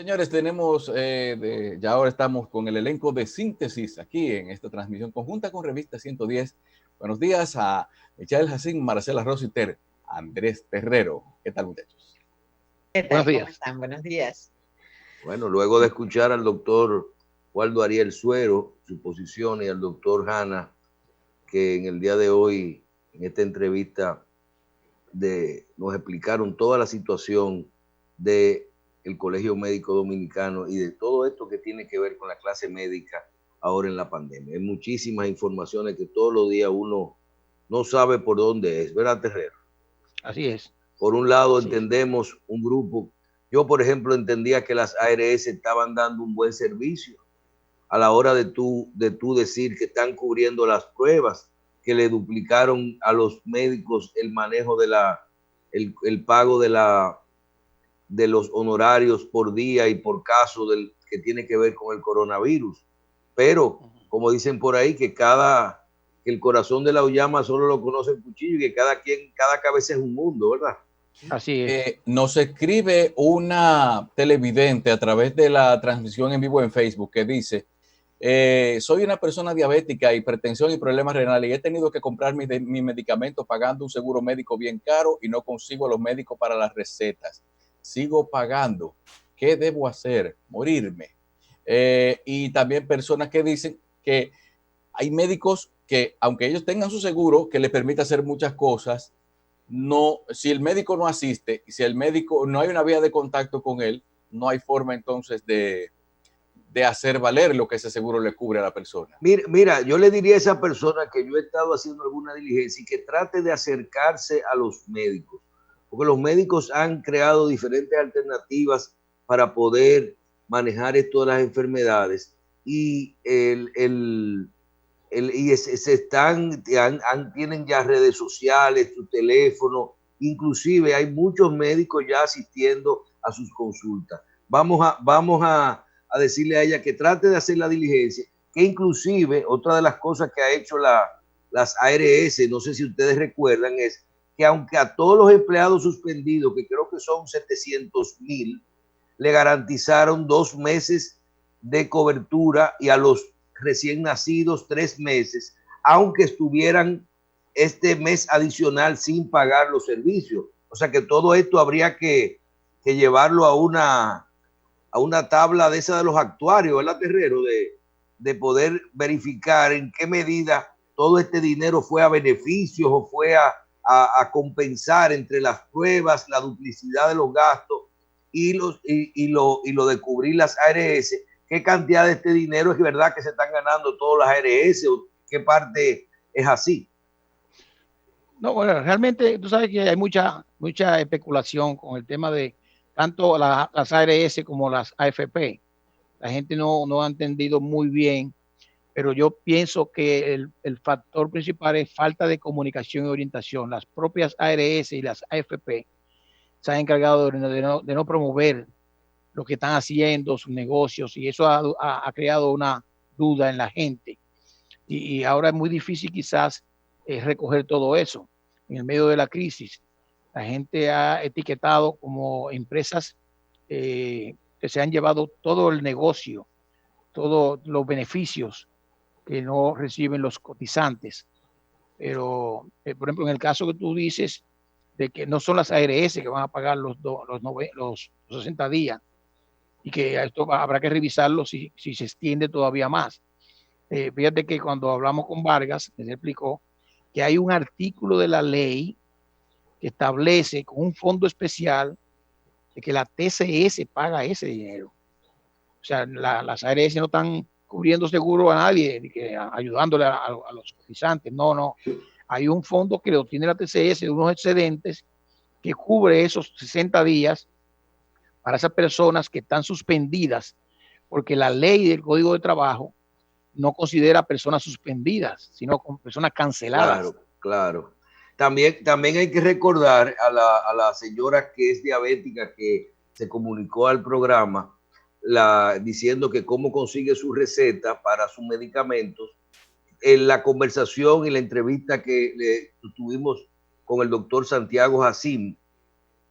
Señores, tenemos, ya ahora estamos con el elenco de Síntesis aquí en esta transmisión conjunta con Revista 110. Buenos días a Michael Jacín, Marcela Rositer, Andrés Terrero. ¿Qué tal, muchachos? ¿Qué tal? ¿Cómo están? Buenos días. Bueno, luego de escuchar al doctor Waldo Ariel Suero, su posición, y al doctor Hanna, que en el día de hoy, en esta entrevista, nos explicaron toda la situación del Colegio Médico Dominicano y de todo esto que tiene que ver con la clase médica ahora en la pandemia. Hay muchísimas informaciones que todos los días uno no sabe por dónde es, ¿verdad, Terrero? Así es. Por un lado, entendemos un grupo. Yo, por ejemplo, entendía que las ARS estaban dando un buen servicio a la hora de tú decir que están cubriendo las pruebas, que le duplicaron a los médicos el manejo de el pago de los honorarios por día y por caso que tiene que ver con el coronavirus. Pero, como dicen por ahí, que el corazón de la uyama solo lo conoce el cuchillo y que cada cabeza es un mundo, ¿verdad? Así es. Nos escribe una televidente a través de la transmisión en vivo en Facebook que dice: soy una persona diabética, hipertensión y problemas renales y he tenido que comprar mis medicamentos pagando un seguro médico bien caro y no consigo a los médicos para las recetas. Sigo pagando. ¿Qué debo hacer? Morirme. Y también personas que dicen que hay médicos que, aunque ellos tengan su seguro que les permite hacer muchas cosas, no, si el médico no asiste, si el médico no hay una vía de contacto con él, no hay forma entonces de hacer valer lo que ese seguro le cubre a la persona. Mira, yo le diría a esa persona que yo he estado haciendo alguna diligencia y que trate de acercarse a los médicos, porque los médicos han creado diferentes alternativas para poder manejar esto de las enfermedades y tienen ya redes sociales, su teléfono, inclusive hay muchos médicos ya asistiendo a sus consultas. Vamos a decirle a ella que trate de hacer la diligencia, que inclusive otra de las cosas que ha hecho las ARS, no sé si ustedes recuerdan, es que aunque a todos los empleados suspendidos, que creo que son 700,000, le garantizaron 2 meses de cobertura y a los recién nacidos 3 meses, aunque estuvieran este mes adicional sin pagar los servicios. O sea que todo esto habría que llevarlo a una tabla de esa de los actuarios, ¿verdad, Terrero? De poder verificar en qué medida todo este dinero fue a beneficios o fue a compensar entre las pruebas, la duplicidad de los gastos y lo de cubrir las ARS. ¿Qué cantidad de este dinero es verdad que se están ganando todas las ARS o qué parte es así? No, bueno, realmente tú sabes que hay mucha especulación con el tema de tanto las ARS como las AFP. La gente no ha entendido muy bien, pero yo pienso que el factor principal es falta de comunicación y orientación. Las propias ARS y las AFP se han encargado de no promover lo que están haciendo, sus negocios, y eso ha creado una duda en la gente. Y ahora es muy difícil quizás recoger todo eso en el medio de la crisis. La gente ha etiquetado como empresas que se han llevado todo el negocio, todos los beneficios que no reciben los cotizantes. Pero, por ejemplo, en el caso que tú dices de que no son las ARS que van a pagar los 60 días, y que esto habrá que revisarlo si se extiende todavía más. Fíjate que cuando hablamos con Vargas, les explicó que hay un artículo de la ley que establece con un fondo especial de que la TCS paga ese dinero. O sea, las ARS no están cubriendo seguro a nadie, ayudándole a los cotizantes. No. Hay un fondo que lo tiene la TCS de unos excedentes que cubre esos 60 días para esas personas que están suspendidas, porque la ley del Código de Trabajo no considera personas suspendidas, sino como personas canceladas. Claro. También hay que recordar a la señora que es diabética que se comunicó al programa diciendo que cómo consigue su receta para sus medicamentos. En la conversación y la entrevista que tuvimos con el doctor Santiago Jacín,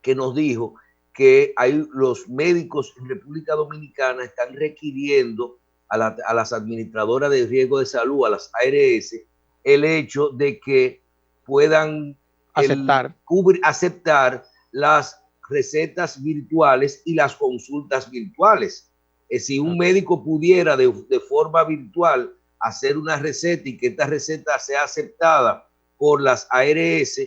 que nos dijo que los médicos en República Dominicana están requiriendo a las administradoras de riesgo de salud, a las ARS, el hecho de que puedan aceptar las recetas virtuales y las consultas virtuales. Si un médico pudiera de forma virtual hacer una receta y que esta receta sea aceptada por las ARS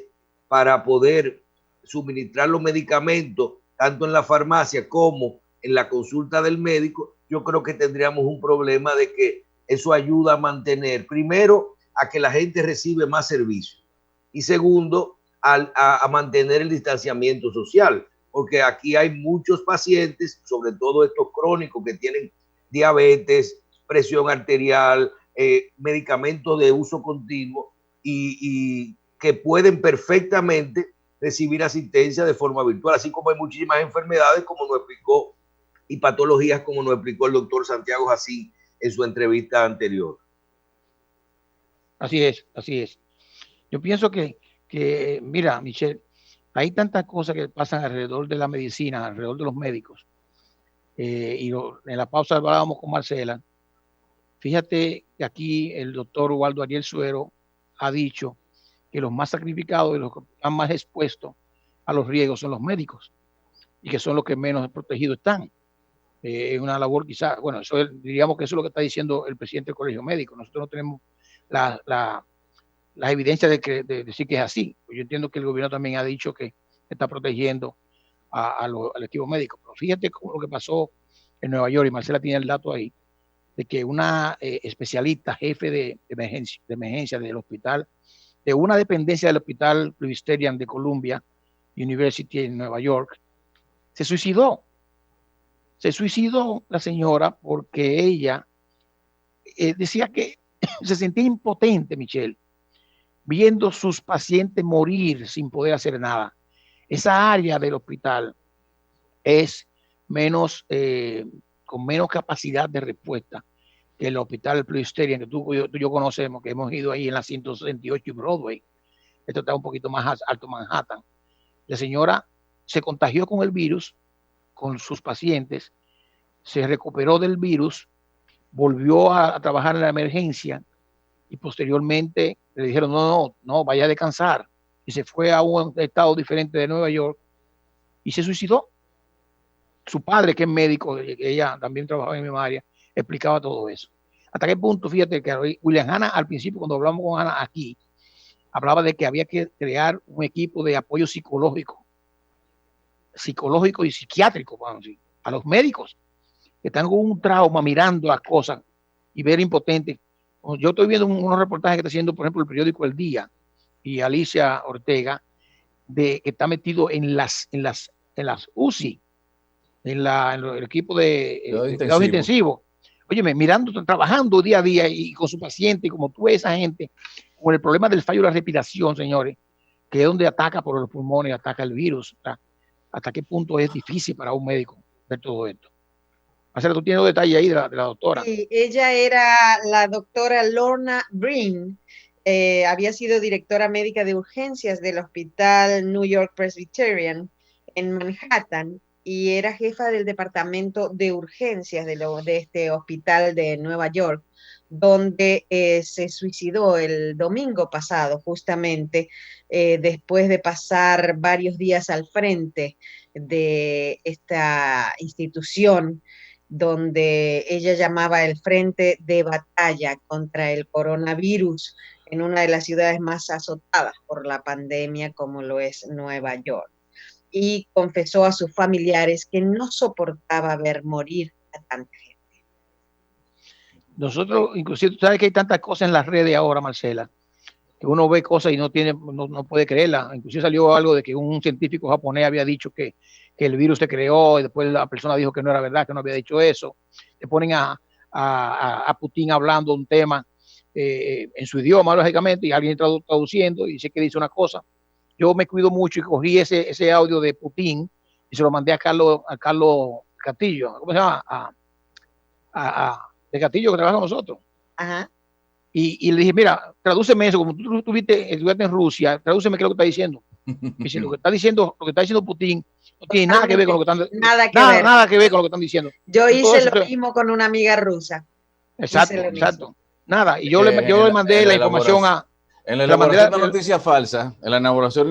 para poder suministrar los medicamentos tanto en la farmacia como en la consulta del médico, yo creo que tendríamos un problema de que eso ayuda a mantener, primero, a que la gente recibe más servicios y segundo, a mantener el distanciamiento social, porque aquí hay muchos pacientes, sobre todo estos crónicos que tienen diabetes, presión arterial, medicamentos de uso continuo y que pueden perfectamente recibir asistencia de forma virtual, así como hay muchísimas enfermedades, como nos explicó, y patologías, como nos explicó el doctor Santiago Jacín en su entrevista anterior. Así es, así es. Yo pienso que mira, Michelle, hay tantas cosas que pasan alrededor de la medicina, alrededor de los médicos. En la pausa hablábamos con Marcela. Fíjate que aquí el doctor Waldo Ariel Suero ha dicho que los más sacrificados y los que están más expuestos a los riesgos son los médicos y que son los que menos protegidos están. Es una labor quizá, bueno, diríamos que eso es lo que está diciendo el presidente del Colegio Médico. Nosotros no tenemos las evidencias de decir que es así. Yo entiendo que el gobierno también ha dicho que está protegiendo al equipo médico. Pero fíjate cómo lo que pasó en Nueva York, y Marcela tiene el dato ahí, de que una especialista, jefe de emergencia del hospital, de una dependencia del Hospital Presbyterian de Columbia University en Nueva York, se suicidó. Se suicidó la señora porque ella decía que se sentía impotente, Michelle, viendo sus pacientes morir sin poder hacer nada. Esa área del hospital es con menos capacidad de respuesta que el hospital Presbyterian, que tú y yo conocemos, que hemos ido ahí en la 168 y Broadway. Esto está un poquito más alto, Manhattan. La señora se contagió con el virus, con sus pacientes, se recuperó del virus, volvió a trabajar en la emergencia y posteriormente le dijeron, no, vaya a descansar. Y se fue a un estado diferente de Nueva York y se suicidó. Su padre, que es médico, ella también trabajaba en mi área, explicaba todo eso. ¿Hasta qué punto? Fíjate que William Hanna, al principio, cuando hablamos con Hanna aquí, hablaba de que había que crear un equipo de apoyo psicológico y psiquiátrico, vamos a decir, a los médicos que están con un trauma mirando las cosas y ver impotentes. Yo estoy viendo unos reportajes que está haciendo, por ejemplo, el periódico El Día y Alicia Ortega, que está metido en las UCI, en el equipo de cuidados intensivos. Óyeme, mirando, trabajando día a día y con su paciente, y como tú ves esa gente, con el problema del fallo de la respiración, señores, que es donde ataca por los pulmones, ataca el virus. ¿Hasta qué punto es difícil para un médico ver todo esto? Marcela, tú tienes un detalle ahí de la doctora. Sí, ella era la doctora Lorna Breen. Había sido directora médica de urgencias del Hospital New York Presbyterian en Manhattan y era jefa del departamento de urgencias de este hospital de Nueva York, donde se suicidó el domingo pasado, justamente después de pasar varios días al frente de esta institución, donde ella llamaba el frente de batalla contra el coronavirus en una de las ciudades más azotadas por la pandemia, como lo es Nueva York. Y confesó a sus familiares que no soportaba ver morir a tanta gente. Nosotros, inclusive, tú sabes que hay tantas cosas en las redes ahora, Marcela, que uno ve cosas y no puede creerla. Inclusive salió algo de que un científico japonés había dicho que el virus se creó y después la persona dijo que no era verdad, que no había dicho eso. Le ponen a Putin hablando un tema en su idioma, lógicamente, y alguien traduciendo y dice que dice una cosa. Yo me cuido mucho y cogí ese audio de Putin y se lo mandé a Carlos Castillo, ¿cómo se llama? De Castillo, que trabaja con nosotros. Ajá. Y le dije, mira, tradúceme eso, como tú estuviste en Rusia, tradúceme qué es lo que está diciendo. Dice, lo que está diciendo Putin No tiene nada que ver con lo que están diciendo. Nada que ver con lo que están diciendo. Yo hice lo mismo con una amiga rusa. Exacto. Nada. Y yo le mandé la información a... En la elaboración de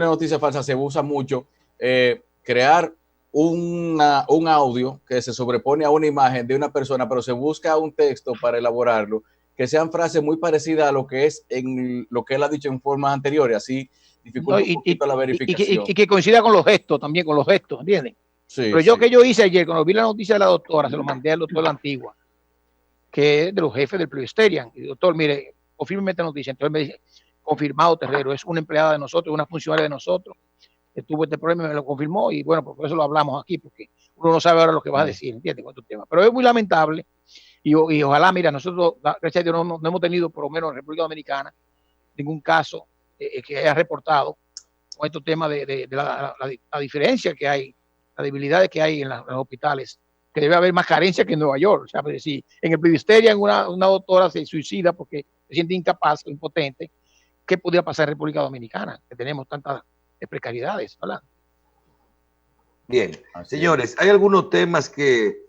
noticias falsas, se usa mucho crear un audio que se sobrepone a una imagen de una persona, pero se busca un texto para elaborarlo, que sean frases muy parecidas a lo que es en lo que él ha dicho en formas anteriores, así dificulta un poquito la verificación. Y que coincida con los gestos, también con los gestos, ¿entiendes? Sí, pero yo que yo hice ayer, cuando vi la noticia de la doctora, se lo mandé al doctor La Antigua, que es de los jefes del Presbyterian. Y doctor, mire, confírmeme esta noticia. Entonces me dice, confirmado, Terrero, es una empleada de nosotros, una funcionaria de nosotros, que tuvo este problema y me lo confirmó, y bueno, por eso lo hablamos aquí, porque uno no sabe ahora lo que va a decir, ¿entiendes? Con estos temas. Pero es muy lamentable, y ojalá, mira, nosotros, gracias a Dios, no hemos tenido, por lo menos en República Dominicana, ningún caso que haya reportado con estos temas de la diferencia que hay, las debilidades que hay en los hospitales, que debe haber más carencia que en Nueva York. O sea, pues, si en el Presbyterian una doctora se suicida porque se siente incapaz o impotente, ¿qué podría pasar en República Dominicana? Que tenemos tantas precariedades, ¿verdad? Bien, señores, hay algunos temas que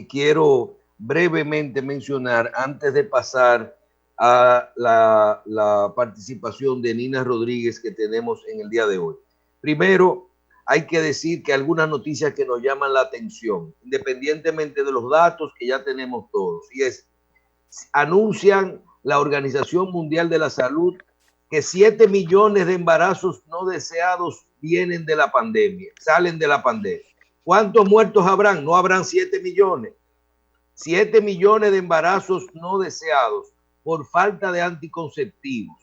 quiero brevemente mencionar antes de pasar a la participación de Nina Rodríguez que tenemos en el día de hoy. Primero, hay que decir que algunas noticias que nos llaman la atención, independientemente de los datos que ya tenemos todos, y es, anuncian la Organización Mundial de la Salud que 7 millones de embarazos no deseados vienen de la pandemia, salen de la pandemia. ¿Cuántos muertos habrán? No habrán 7 millones. 7 millones de embarazos no deseados por falta de anticonceptivos.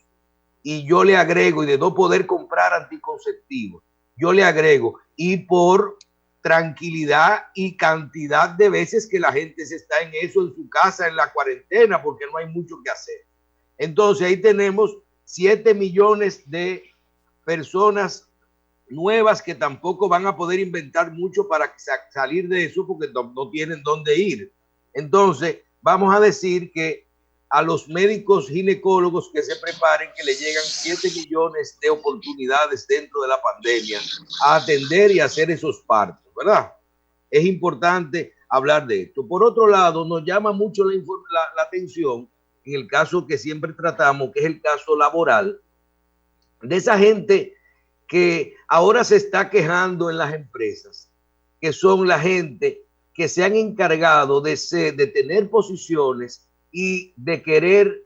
Y yo le agrego, y de no poder comprar anticonceptivos, yo le agrego, y por tranquilidad y cantidad de veces que la gente se está en eso en su casa, en la cuarentena, porque no hay mucho que hacer. Entonces ahí tenemos 7 millones de personas nuevas que tampoco van a poder inventar mucho para salir de eso porque no tienen dónde ir. Entonces vamos a decir que a los médicos ginecólogos que se preparen, que le llegan 7 millones de oportunidades dentro de la pandemia a atender y hacer esos partos, ¿verdad? Es importante hablar de esto. Por otro lado, nos llama mucho la atención en el caso que siempre tratamos, que es el caso laboral, de esa gente que ahora se está quejando en las empresas, que son la gente que se han encargado de tener posiciones y de querer,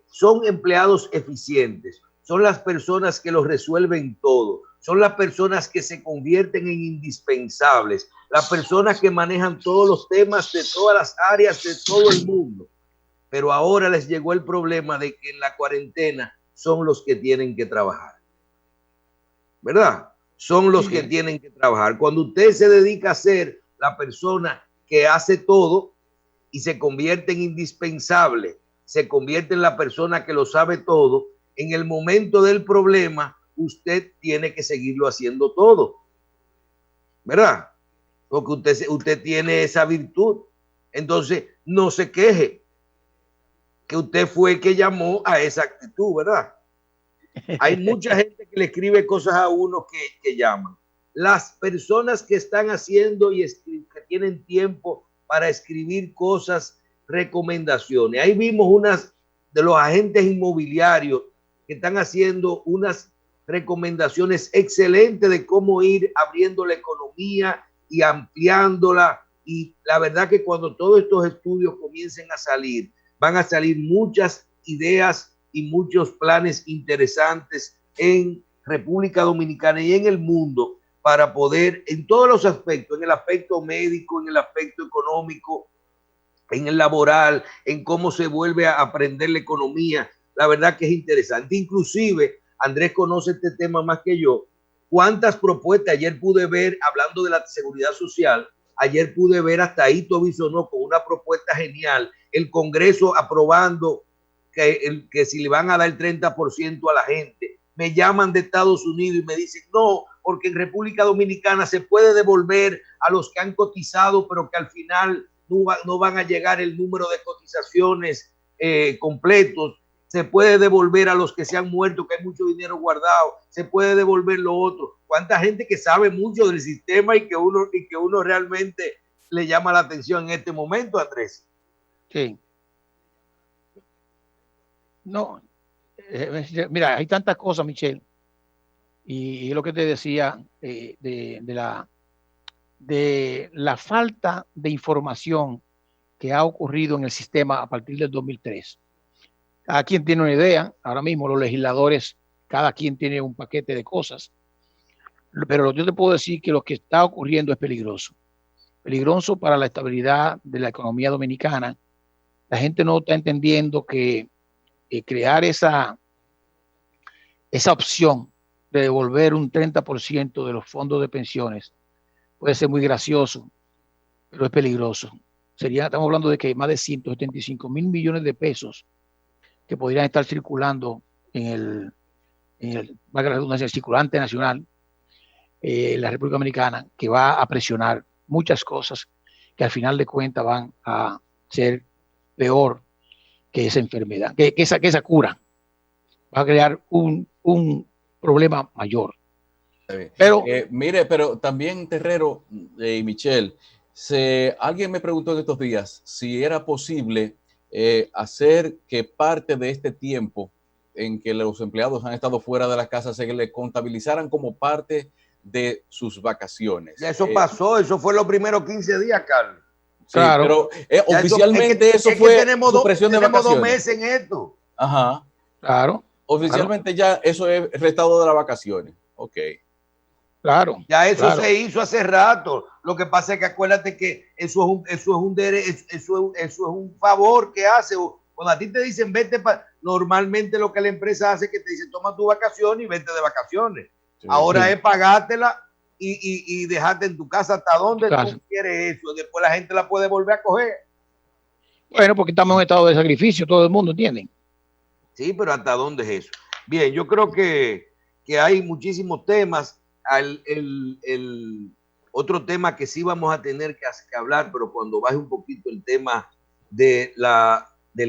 son empleados eficientes, son las personas que lo resuelven todo, son las personas que se convierten en indispensables, las personas que manejan todos los temas de todas las áreas de todo el mundo. Pero ahora les llegó el problema de que en la cuarentena son los que tienen que trabajar, ¿verdad? Son los que tienen que trabajar. Cuando usted se dedica a ser la persona que hace todo y se convierte en indispensable, se convierte en la persona que lo sabe todo, en el momento del problema, usted tiene que seguirlo haciendo todo, ¿verdad? Porque usted tiene esa virtud. Entonces, no se queje que usted fue el que llamó a esa actitud, ¿verdad? Hay mucha gente que le escribe cosas a uno que llaman. Las personas que están haciendo y que tienen tiempo para escribir cosas, recomendaciones. Ahí vimos unas de los agentes inmobiliarios que están haciendo unas recomendaciones excelentes de cómo ir abriendo la economía y ampliándola. Y la verdad que cuando todos estos estudios comiencen a salir, van a salir muchas ideas y muchos planes interesantes en República Dominicana y en el mundo para poder, en todos los aspectos, en el aspecto médico, en el aspecto económico, en el laboral, en cómo se vuelve a aprender la economía. La verdad que es interesante. Inclusive, Andrés conoce este tema más que yo. ¿Cuántas propuestas ayer pude ver, hablando de la seguridad social? Ayer pude ver hasta Ito Bisonó con una propuesta genial, el Congreso aprobando que si le van a dar el 30% a la gente. Me llaman de Estados Unidos y me dicen, no, porque en República Dominicana se puede devolver a los que han cotizado, pero que al final no van a llegar el número de cotizaciones completos. se puede devolver a los que se han muerto, que hay mucho dinero guardado, se puede devolver lo otro. ¿Cuánta gente que sabe mucho del sistema y que uno realmente le llama la atención en este momento, Andrés? Sí. No, mira, hay tantas cosas, Michelle, y lo que te decía de la falta de información que ha ocurrido en el sistema a partir del 2003. Cada quien tiene una idea, ahora mismo los legisladores, cada quien tiene un paquete de cosas, pero yo te puedo decir que lo que está ocurriendo es peligroso para la estabilidad de la economía dominicana. La gente no está entendiendo que crear esa opción de devolver un 30% de los fondos de pensiones puede ser muy gracioso, pero es peligroso. Estamos hablando de que hay más de 175 mil millones de pesos que podrían estar circulando en valga la redundancia, el circulante nacional, la República Dominicana, que va a presionar muchas cosas que al final de cuentas van a ser peor que esa enfermedad, que esa cura. Va a crear un problema mayor. Pero mire, pero también Terrero y Michelle, alguien me preguntó en estos días si era posible hacer que parte de este tiempo en que los empleados han estado fuera de la casa se le contabilizaran como parte de sus vacaciones. Ya eso pasó, eso fue los primeros 15 días, Carlos. Sí, claro. Pero oficialmente eso fue supresión de vacaciones. 2 meses en esto. Ajá. Claro. Oficialmente ya eso es restado de las vacaciones. Ok. Claro. Ya eso se hizo hace rato. Lo que pasa es que acuérdate que eso es un favor que hace. Cuando a ti te dicen vete normalmente lo que la empresa hace es que te dice toma tu vacación y vete de vacaciones. Sí, ahora es pagártela y dejarte en tu casa hasta donde tú quieres eso. Después la gente la puede volver a coger. Bueno, porque estamos en estado de sacrificio, todo el mundo entiende. Sí, pero ¿hasta dónde es eso? Bien, yo creo que hay muchísimos temas. El otro tema que sí vamos a tener que hablar, pero cuando baje un poquito el tema del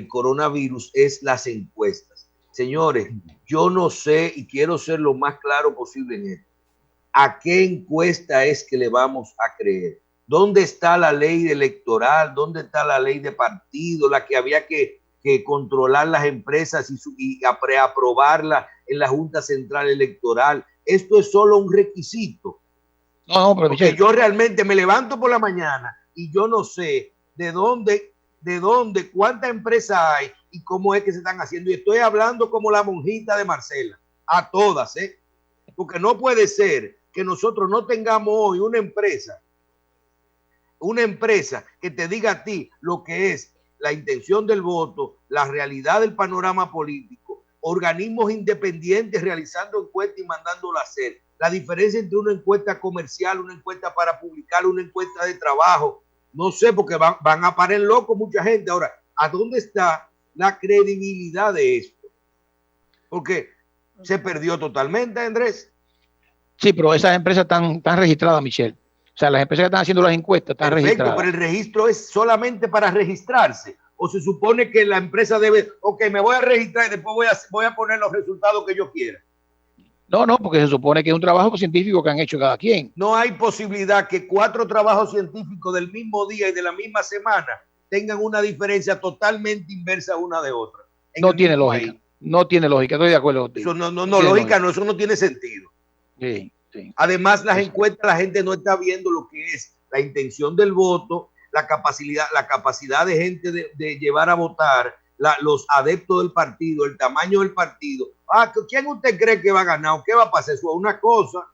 coronavirus, es las encuestas. Señores, yo no sé y quiero ser lo más claro posible en esto. ¿A qué encuesta es que le vamos a creer? ¿Dónde está la ley electoral? ¿Dónde está la ley de partido? La que había que controlar las empresas y preaprobarla en la Junta Central Electoral. Esto es solo un requisito. No, pero porque yo realmente me levanto por la mañana y yo no sé de dónde, cuánta empresa hay y cómo es que se están haciendo. Y estoy hablando como la monjita de Marcela, a todas, porque no puede ser que nosotros no tengamos hoy una empresa que te diga a ti lo que es la intención del voto, la realidad del panorama político, organismos independientes realizando encuestas y mandándola a hacer. La diferencia entre una encuesta comercial, una encuesta para publicar, una encuesta de trabajo, no sé, porque van a parar locos mucha gente. Ahora, ¿a dónde está la credibilidad de esto? Porque se perdió totalmente, Andrés. Sí, pero esas empresas están registradas, Michelle. O sea, las empresas que están haciendo las encuestas están registradas. Pero el registro es solamente para registrarse. O se supone que la empresa debe, ok, me voy a registrar y después voy a poner los resultados que yo quiera. No, porque se supone que es un trabajo científico que han hecho cada quien. No hay posibilidad que 4 trabajos científicos del mismo día y de la misma semana tengan una diferencia totalmente inversa una de otra. No tiene lógica. No tiene lógica, estoy de acuerdo contigo. Eso no lógica, no, eso no tiene sentido. Sí, sí. Además, las encuestas, la gente no está viendo lo que es la intención del voto, la capacidad de gente de llevar a votar, los adeptos del partido, el tamaño del partido. ¿Quién usted cree que va a ganar? ¿Qué va a pasar? Eso es una cosa.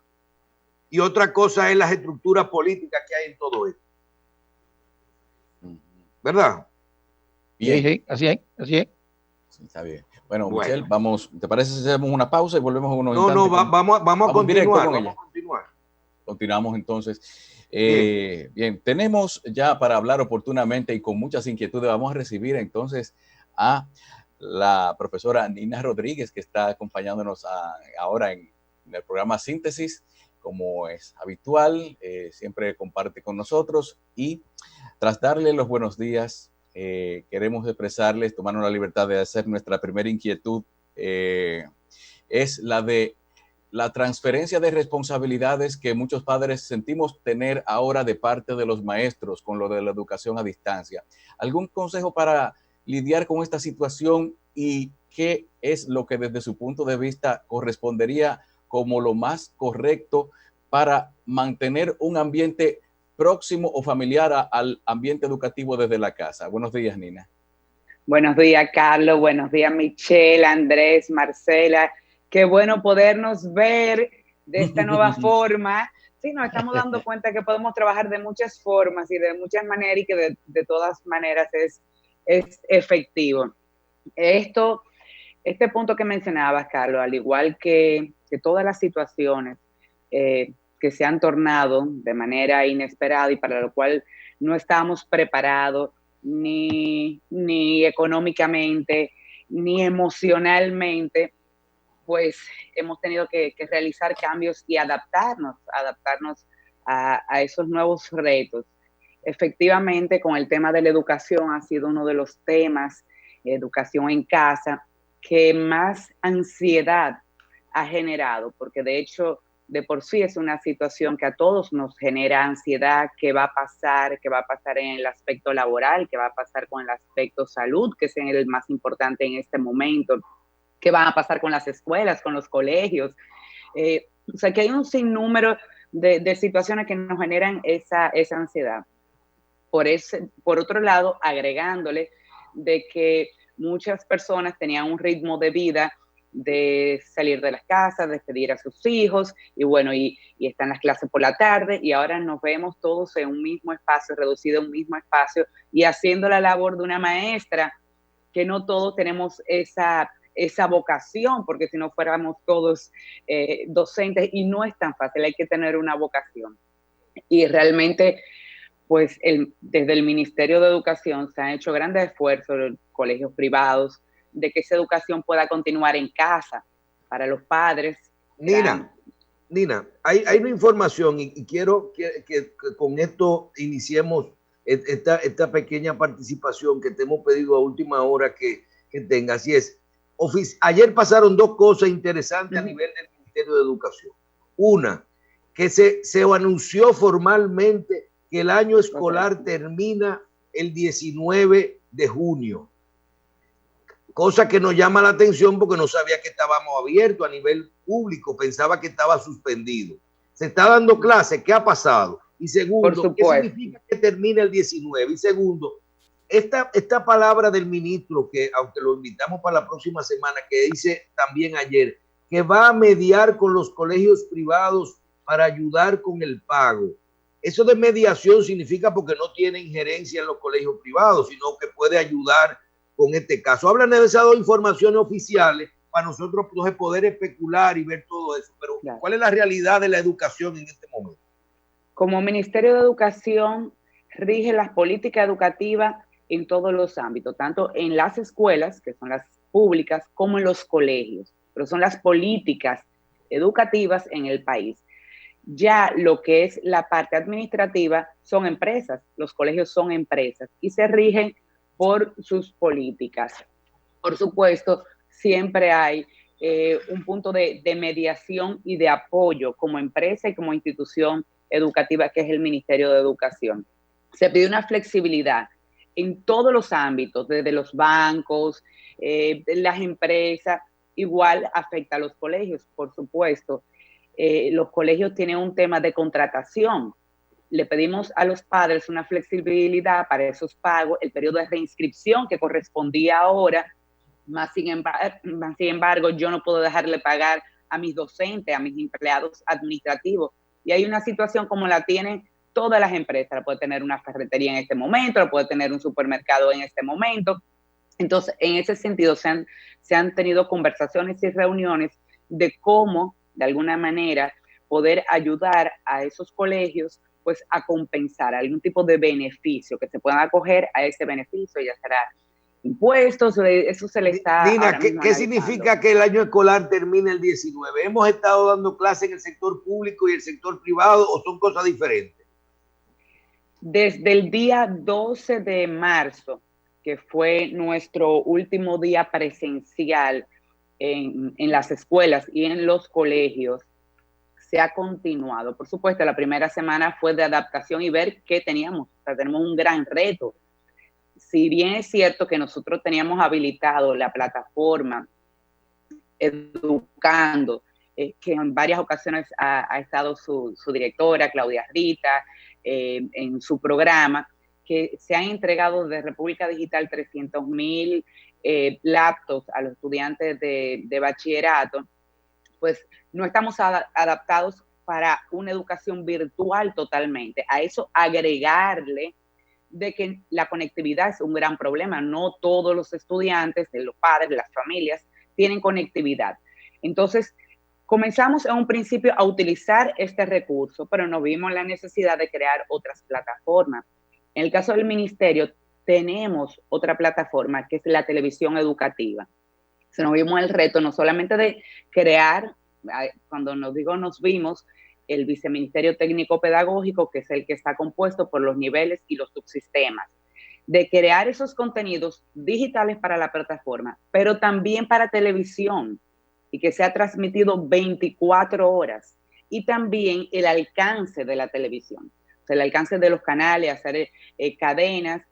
Y otra cosa es las estructuras políticas que hay en todo esto. ¿Verdad? Bien. Sí, así es. Sí, está bien. Bueno, Michelle, vamos, ¿te parece si hacemos una pausa y volvemos a unos instantes? Vamos a continuar. Continuamos entonces. Bien, tenemos ya para hablar oportunamente y con muchas inquietudes, vamos a recibir entonces a la profesora Nina Rodríguez, que está acompañándonos ahora en el programa Síntesis, como es habitual, siempre comparte con nosotros. Y tras darle los buenos días queremos expresarles, tomarnos la libertad de hacer nuestra primera inquietud, es la de la transferencia de responsabilidades que muchos padres sentimos tener ahora de parte de los maestros con lo de la educación a distancia. ¿Algún consejo para lidiar con esta situación y qué es lo que desde su punto de vista correspondería como lo más correcto para mantener un ambiente próximo o familiar al ambiente educativo desde la casa? Buenos días, Nina. Buenos días, Carlos. Buenos días, Michelle, Andrés, Marcela. Qué bueno podernos ver de esta nueva forma. Sí, nos estamos dando cuenta que podemos trabajar de muchas formas y de muchas maneras y que de todas maneras es efectivo. Este punto que mencionabas, Carlos, al igual que todas las situaciones que se han tornado de manera inesperada y para lo cual no estábamos preparados ni económicamente, ni emocionalmente, pues hemos tenido que realizar cambios y adaptarnos a esos nuevos retos. Efectivamente, con el tema de la educación ha sido uno de los temas, educación en casa, que más ansiedad ha generado, porque de hecho, de por sí es una situación que a todos nos genera ansiedad. ¿Qué va a pasar? ¿Qué va a pasar en el aspecto laboral? ¿Qué va a pasar con el aspecto salud, que es el más importante en este momento? ¿Qué va a pasar con las escuelas, con los colegios? O sea, que hay un sinnúmero de situaciones que nos generan esa ansiedad. Por otro lado, agregándole de que muchas personas tenían un ritmo de vida de salir de las casas, despedir a sus hijos, y bueno, y están las clases por la tarde, y ahora nos vemos todos en un mismo espacio, reducido a un mismo espacio, y haciendo la labor de una maestra, que no todos tenemos esa vocación, porque si no fuéramos todos docentes, y no es tan fácil, hay que tener una vocación. Y realmente, pues desde el Ministerio de Educación se han hecho grandes esfuerzos, los colegios privados, de que esa educación pueda continuar en casa para los padres. Nina, hay una información y quiero que con esto iniciemos esta pequeña participación que te hemos pedido a última hora que tengas. Y es, ayer pasaron dos cosas interesantes a nivel del Ministerio de Educación. Una, que se anunció formalmente que el año escolar termina el 19 de junio. Cosa que nos llama la atención porque no sabía que estábamos abiertos a nivel público, pensaba que estaba suspendido. Se está dando clase, ¿qué ha pasado? Y segundo, ¿qué significa que termine el 19? Y segundo, esta palabra del ministro, que aunque lo invitamos para la próxima semana, que dice también ayer, que va a mediar con los colegios privados para ayudar con el pago. Eso de mediación significa porque no tiene injerencia en los colegios privados, sino que puede ayudar con este caso. Hablan de esas dos informaciones oficiales para nosotros poder especular y ver todo eso. Pero claro, ¿cuál es la realidad de la educación en este momento? Como Ministerio de Educación rige las políticas educativas en todos los ámbitos, tanto en las escuelas, que son las públicas, como en los colegios, pero son las políticas educativas en el país. Ya lo que es la parte administrativa son empresas, los colegios son empresas y se rigen por sus políticas. Por supuesto, siempre hay un punto de mediación y de apoyo como empresa y como institución educativa, que es el Ministerio de Educación. Se pide una flexibilidad en todos los ámbitos, desde los bancos, las empresas, igual afecta a los colegios, por supuesto. Los colegios tienen un tema de contratación. Le pedimos a los padres una flexibilidad para esos pagos, el periodo de reinscripción que correspondía ahora, más sin embargo, yo no puedo dejarle pagar a mis docentes, a mis empleados administrativos. Y hay una situación como la tienen todas las empresas. La puede tener una ferretería en este momento, la puede tener un supermercado en este momento. Entonces, en ese sentido, se han tenido conversaciones y reuniones de cómo, de alguna manera, poder ayudar a esos colegios pues a compensar algún tipo de beneficio, que se puedan acoger a ese beneficio, ya será impuestos, eso se le está... Nina, ¿qué significa que el año escolar termine el 19? ¿Hemos estado dando clases en el sector público y el sector privado o son cosas diferentes? Desde el día 12 de marzo que fue nuestro último día presencial en las escuelas y en los colegios, se ha continuado. Por supuesto, la primera semana fue de adaptación y ver qué teníamos. O sea, tenemos un gran reto. Si bien es cierto que nosotros teníamos habilitado la plataforma Educando, que en varias ocasiones ha estado su directora, Claudia Rita, en su programa, que se han entregado de República Digital 300,000 laptops a los estudiantes de bachillerato, pues no estamos adaptados para una educación virtual totalmente. A eso agregarle de que la conectividad es un gran problema. No todos los estudiantes, los padres, las familias, tienen conectividad. Entonces, comenzamos en un principio a utilizar este recurso, pero no vimos la necesidad de crear otras plataformas. En el caso del ministerio, tenemos otra plataforma que es la televisión educativa. Se nos vimos el reto no solamente de crear, cuando nos vimos, el Viceministerio Técnico Pedagógico, que es el que está compuesto por los niveles y los subsistemas, de crear esos contenidos digitales para la plataforma, pero también para televisión, y que sea transmitido 24 horas, y también el alcance de la televisión, o sea, el alcance de los canales, hacer cadenas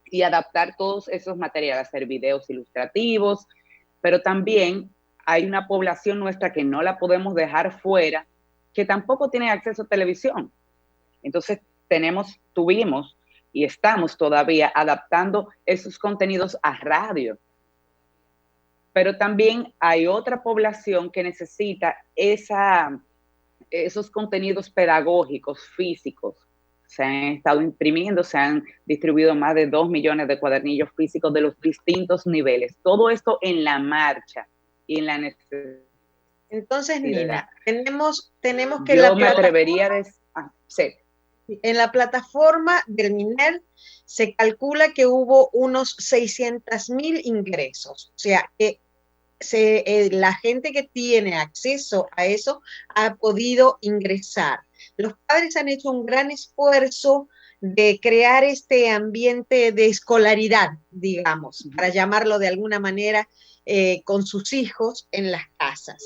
y adaptar todos esos materiales, hacer videos ilustrativos, pero también hay una población nuestra que no la podemos dejar fuera, que tampoco tiene acceso a televisión. Entonces tuvimos y estamos todavía adaptando esos contenidos a radio. Pero también hay otra población que necesita esos contenidos pedagógicos, físicos. Se han estado imprimiendo, se han distribuido más de 2 millones de cuadernillos físicos de los distintos niveles. Todo esto en la marcha y en la necesidad. Entonces, Nina, tenemos que yo me atrevería a sí. En la plataforma del MINER se calcula que hubo unos 600,000 ingresos. O sea, que la gente que tiene acceso a eso ha podido ingresar. Los padres han hecho un gran esfuerzo de crear este ambiente de escolaridad, digamos, para llamarlo de alguna manera, con sus hijos en las casas.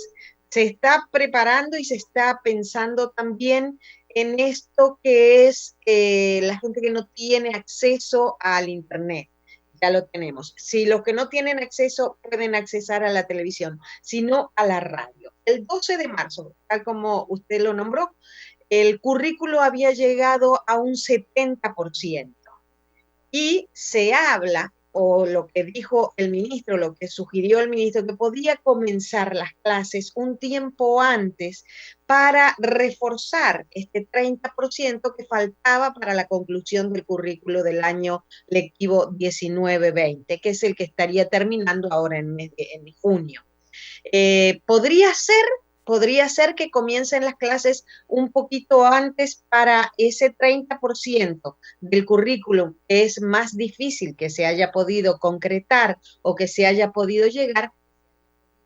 Se está preparando y se está pensando también en esto que es la gente que no tiene acceso al internet. Ya lo tenemos. Si los que no tienen acceso pueden accesar a la televisión, sino a la radio. El 12 de marzo, tal como usted lo nombró, el currículo había llegado a un 70%. Y se habla, o lo que dijo el ministro, lo que sugirió el ministro, que podía comenzar las clases un tiempo antes para reforzar este 30% que faltaba para la conclusión del currículo del año lectivo 19-20, que es el que estaría terminando ahora en junio. Podría ser que comiencen las clases un poquito antes para ese 30% del currículum que es más difícil que se haya podido concretar o que se haya podido llegar,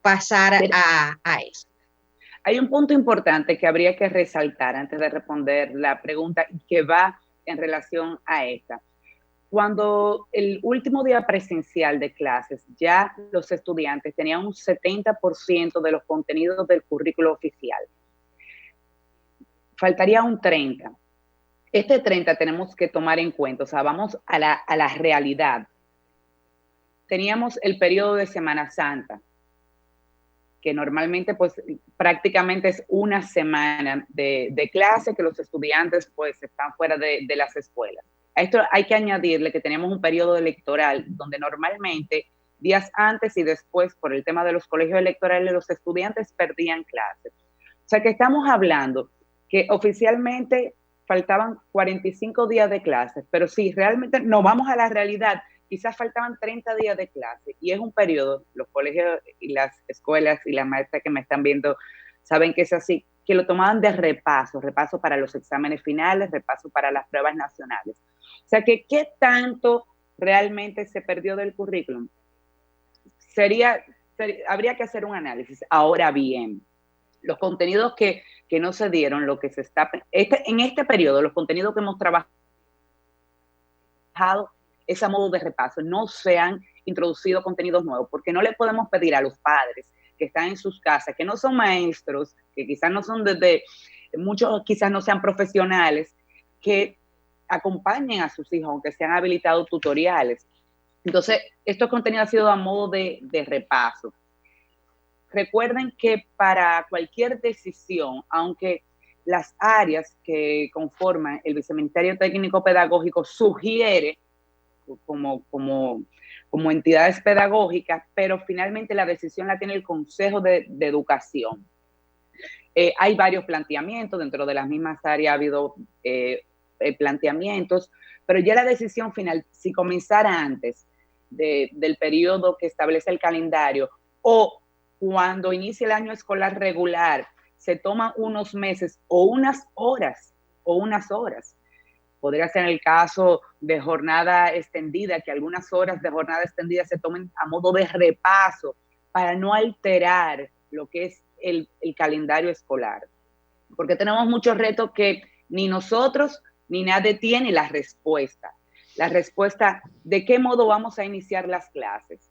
pasar a eso. Hay un punto importante que habría que resaltar antes de responder la pregunta que va en relación a esta. Cuando el último día presencial de clases, ya los estudiantes tenían un 70% de los contenidos del currículo oficial. Faltaría un 30%. Este 30% tenemos que tomar en cuenta, o sea, vamos a la realidad. Teníamos el periodo de Semana Santa, que normalmente pues prácticamente es una semana de clase que los estudiantes pues están fuera de las escuelas. A esto hay que añadirle que tenemos un periodo electoral donde normalmente días antes y después, por el tema de los colegios electorales, los estudiantes perdían clases. O sea que estamos hablando que oficialmente faltaban 45 días de clases, pero si realmente nos vamos a la realidad, quizás faltaban 30 días de clase y es un periodo, los colegios y las escuelas y las maestras que me están viendo saben que es así, que lo tomaban de repaso para los exámenes finales, repaso para las pruebas nacionales. O sea que, ¿qué tanto realmente se perdió del currículum? Habría que hacer un análisis. Ahora bien, los contenidos que no se dieron, lo que se está... en este periodo, los contenidos que hemos trabajado es a modo de repaso, no se han introducido contenidos nuevos, porque no le podemos pedir a los padres que están en sus casas, que no son maestros, que quizás no son muchos quizás no sean profesionales, que acompañen a sus hijos, aunque sean habilitados tutoriales. Entonces, estos contenidos han sido a modo de repaso. Recuerden que para cualquier decisión, aunque las áreas que conforman el Viceministerio Técnico Pedagógico sugiere como entidades pedagógicas, pero finalmente la decisión la tiene el Consejo de Educación. Hay varios planteamientos, dentro de las mismas áreas ha habido planteamientos, pero ya la decisión final, si comenzara antes del periodo que establece el calendario o cuando inicie el año escolar regular, se toman unos meses o unas horas, podría ser en el caso de jornada extendida, que algunas horas de jornada extendida se tomen a modo de repaso para no alterar lo que es el calendario escolar. Porque tenemos muchos retos que ni nosotros ni nadie tiene la respuesta. La respuesta de qué modo vamos a iniciar las clases.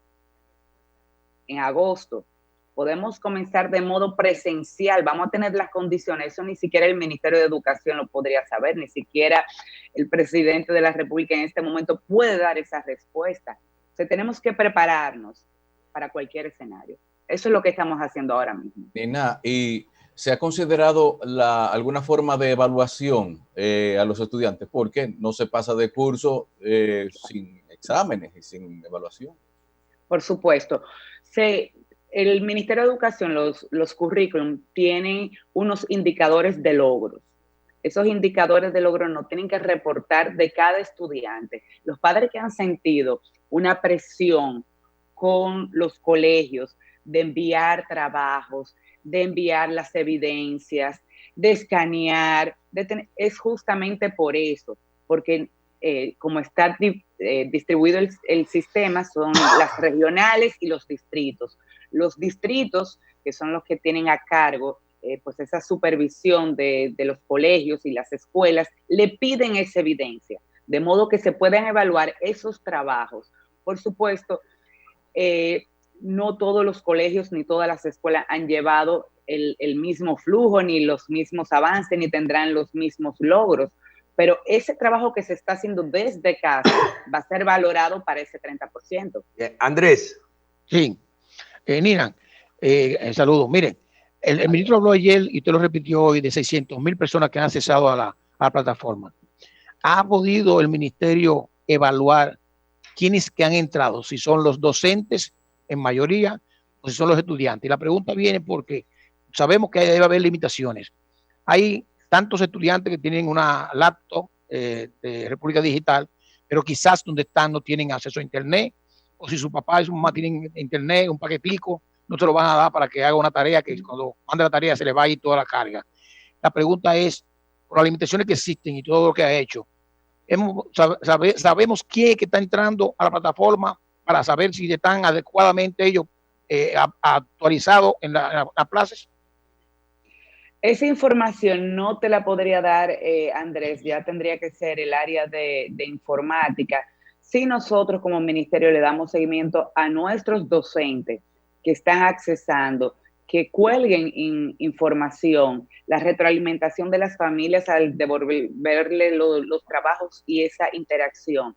En agosto podemos comenzar de modo presencial, vamos a tener las condiciones, eso ni siquiera el Ministerio de Educación lo podría saber, ni siquiera el presidente de la República en este momento puede dar esa respuesta. O sea, tenemos que prepararnos para cualquier escenario. Eso es lo que estamos haciendo ahora mismo. Nina, ¿y se ha considerado alguna forma de evaluación a los estudiantes? Porque no se pasa de curso sin exámenes y sin evaluación. Por supuesto. El Ministerio de Educación, los currículum tienen unos indicadores de logros. Esos indicadores de logro nos tienen que reportar de cada estudiante. Los padres que han sentido una presión con los colegios de enviar trabajos, de enviar las evidencias, de escanear, es justamente por eso, porque como está distribuido el sistema, son las regionales y los distritos. Los distritos, que son los que tienen a cargo pues esa supervisión de los colegios y las escuelas, le piden esa evidencia, de modo que se puedan evaluar esos trabajos. Por supuesto, no todos los colegios ni todas las escuelas han llevado el mismo flujo, ni los mismos avances, ni tendrán los mismos logros, pero ese trabajo que se está haciendo desde casa va a ser valorado para ese 30%. Andrés. Sí. Nina, saludos. Miren, el ministro habló ayer y usted lo repitió hoy de 600,000 personas que han accesado a la plataforma. ¿Ha podido el ministerio evaluar quiénes que han entrado? Si son los docentes en mayoría o si son los estudiantes. Y la pregunta viene porque sabemos que debe haber limitaciones. Hay tantos estudiantes que tienen una laptop de República Digital, pero quizás donde están no tienen acceso a internet, o si su papá y su mamá tienen internet, un paquetico, no se lo van a dar para que haga una tarea que cuando mande la tarea se le va a ir toda la carga. La pregunta es, por las limitaciones que existen y todo lo que ha hecho, sabemos quién es que está entrando a la plataforma para saber si están adecuadamente ellos actualizados en las clases. Esa información no te la podría dar, Andrés, ya tendría que ser el área de informática. Si nosotros como ministerio le damos seguimiento a nuestros docentes que están accesando, que cuelguen información, la retroalimentación de las familias al devolverle los trabajos y esa interacción.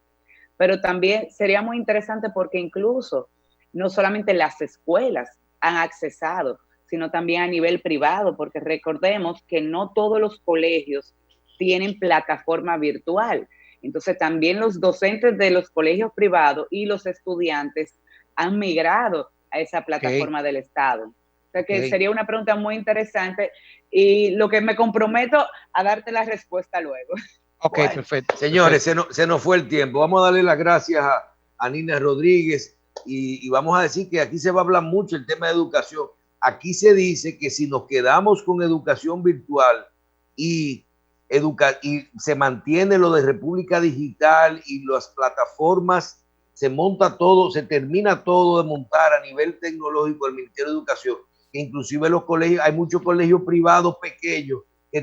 Pero también sería muy interesante porque incluso no solamente las escuelas han accesado, sino también a nivel privado, porque recordemos que no todos los colegios tienen plataforma virtual. Entonces también los docentes de los colegios privados y los estudiantes han migrado a esa plataforma del Estado. O sea que sería una pregunta muy interesante y lo que me comprometo a darte la respuesta luego. Ok, bueno, perfecto. Señores, perfecto. Se nos fue el tiempo. Vamos a darle las gracias a Nina Rodríguez y vamos a decir que aquí se va a hablar mucho el tema de educación. Aquí se dice que si nos quedamos con educación virtual y se mantiene lo de República Digital y las plataformas, se monta todo, se termina todo de montar a nivel tecnológico del Ministerio de Educación, que inclusive los colegios, hay muchos colegios privados pequeños que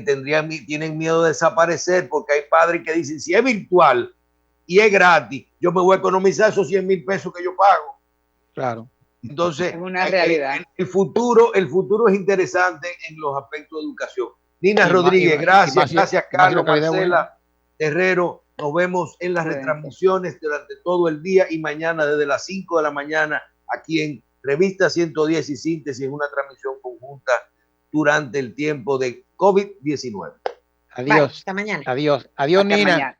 tienen miedo de desaparecer porque hay padres que dicen, si es virtual, y es gratis, yo me voy a economizar esos 100,000 pesos que yo pago. Claro. Entonces, es una realidad. El futuro es interesante en los aspectos de educación. Nina Rodríguez, gracias Carlos, Marcela Herrero. Nos vemos en las retransmisiones durante todo el día y mañana desde las 5 de la mañana aquí en Revista 110 y Síntesis, una transmisión conjunta durante el tiempo de COVID-19. Adiós. Bye, hasta mañana. Adiós. Adiós, Hasta Nina. mañana.